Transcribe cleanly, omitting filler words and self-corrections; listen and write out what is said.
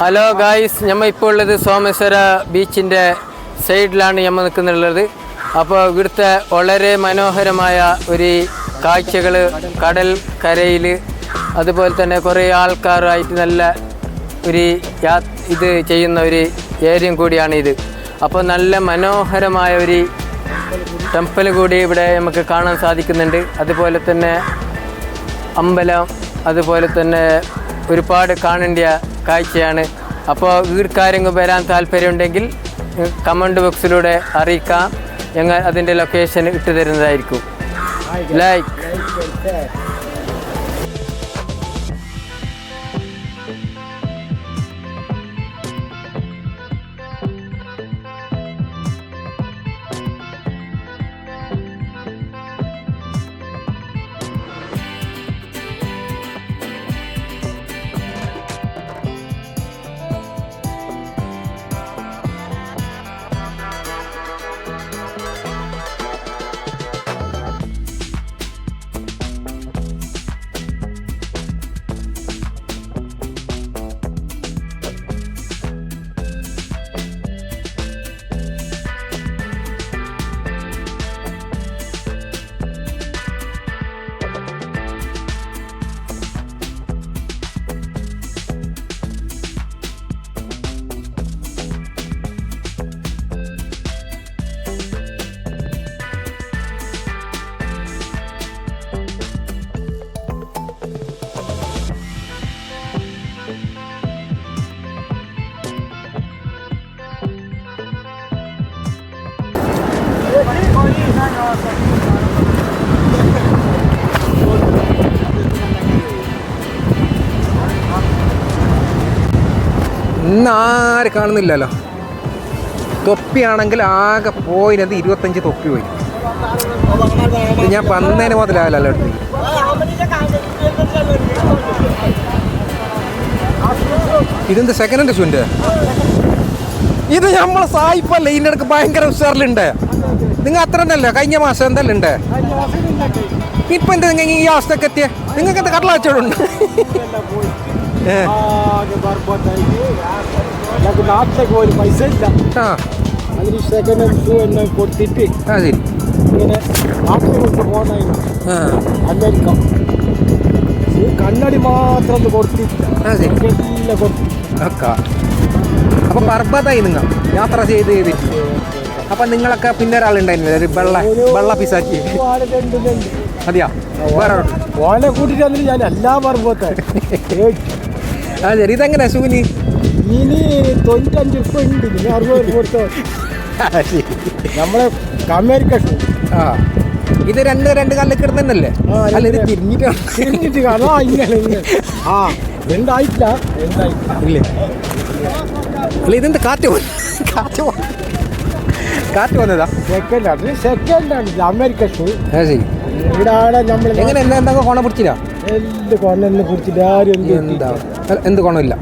Hello guys, നമ്മൾ ഇപ്പോൾ ഉള്ളത് സോമേശ്വര ബീച്ചിൻ്റെ സൈഡിലാണ് നമ്മൾ നിൽക്കുന്നുള്ളത്. അപ്പോൾ ഇവിടുത്തെ വളരെ മനോഹരമായ ഒരു കാഴ്ചകൾ, കടൽ കരയിൽ, അതുപോലെ തന്നെ കുറേ ആൾക്കാരായിട്ട് നല്ല ഒരു ഇത് ചെയ്യുന്ന ഒരു ഏരിയയും കൂടിയാണ് ഇത്. അപ്പോൾ നല്ല മനോഹരമായ ഒരു ടെമ്പിൾ കൂടി ഇവിടെ നമുക്ക് കാണാൻ സാധിക്കുന്നുണ്ട്. അതുപോലെ തന്നെ അമ്പലം, അതുപോലെ തന്നെ ഒരുപാട് കാണേണ്ട കാഴ്ചയാണ്. അപ്പോൾ വീടുകാരെങ്കിലും വരാൻ താല്പര്യമുണ്ടെങ്കിൽ കമൻറ്റ് ബോക്സിലൂടെ അറിയിക്കാം. ഞങ്ങൾ അതിൻ്റെ ലൊക്കേഷൻ ഇട്ട് തരുന്നതായിരിക്കും. ലൈക്ക് ഇന്നാരും കാണുന്നില്ലല്ലോ. തൊപ്പിയാണെങ്കിൽ ആകെ പോയിനത് 25 തൊപ്പി പോയി. ഞാൻ വന്നതിന് മുതലാവില്ലല്ലോ എടുത്ത്. ഇതെന്ത് സെക്കൻഡ് ഹാൻഡ് ഷൂൻ്റെ? ഇത് നമ്മളെ സായിപ്പല്ലേ, ഇതിൻ്റെ ഇടയ്ക്ക് ഭയങ്കര ഉഷാറിലുണ്ട്. നിങ്ങൾ അത്ര തന്നെയല്ലേ കഴിഞ്ഞ മാസം എന്തെല്ലാം ഉണ്ട്? ഇപ്പം എന്താ നിങ്ങൾ ഈ അവസ്ഥയൊക്കെ എത്തിയ? നിങ്ങൾക്ക് എന്താ കടല കച്ചവടമുണ്ട്? പൈസ ഇല്ല. അതിന് സെക്കൻഡ് ഹാൻഡ് ഷൂ എന്നെ കൊടുത്തിട്ട് ശരി ഇങ്ങനെ നാട്ടിൽ കൊണ്ട് പോകുന്ന അമേരിക്ക കണ്ണടി മാത്രം ഒന്ന് കൊടുത്തിട്ടില്ല. എല്ലാം കൊടുത്തു. അപ്പൊ പർബതായി നിങ്ങൾ യാത്ര ചെയ്തിട്ട്. അപ്പൊ നിങ്ങളൊക്കെ പിന്നെ ഒരാളുണ്ടായിരുന്നില്ല, ഒരു വെള്ള പിസാക്കി. അതെയാ? വേറെ ഓനെ കൂട്ടിട്ട് വന്നിട്ട് ഞാൻ എല്ലാ പർവ്വത്തെ. ശരി. ഇതെങ്ങനെ സൂനി? ഇനി 95 ഉപ്പ് ഉണ്ട്. ഇനി 60 കൊടുത്തോ. നമ്മളെ അമേരിക്ക ഷൂ. ഇത് രണ്ട് കല്ലൊക്കെ ഇടുന്നല്ലേ? അല്ല, ഇത് തിരിഞ്ഞിട്ട് കാണാ. ഇങ്ങനെ എന്തായിട്ടില്ല. ഇല്ലേ? അല്ല, ഇതെന്ത് കാറ്റ് വന്നതാ? സെക്കൻഡാണ് അമേരിക്ക ഷൂ. ശരി. ഇവിടെ നമ്മൾ എങ്ങനെ എന്തൊക്കെ കോണ പിടിച്ചില്ല? എന്ത് കൊണ്ടെന്ന് പിടിച്ചിട്ട് ആരും എന്ത് കോണമില്ല.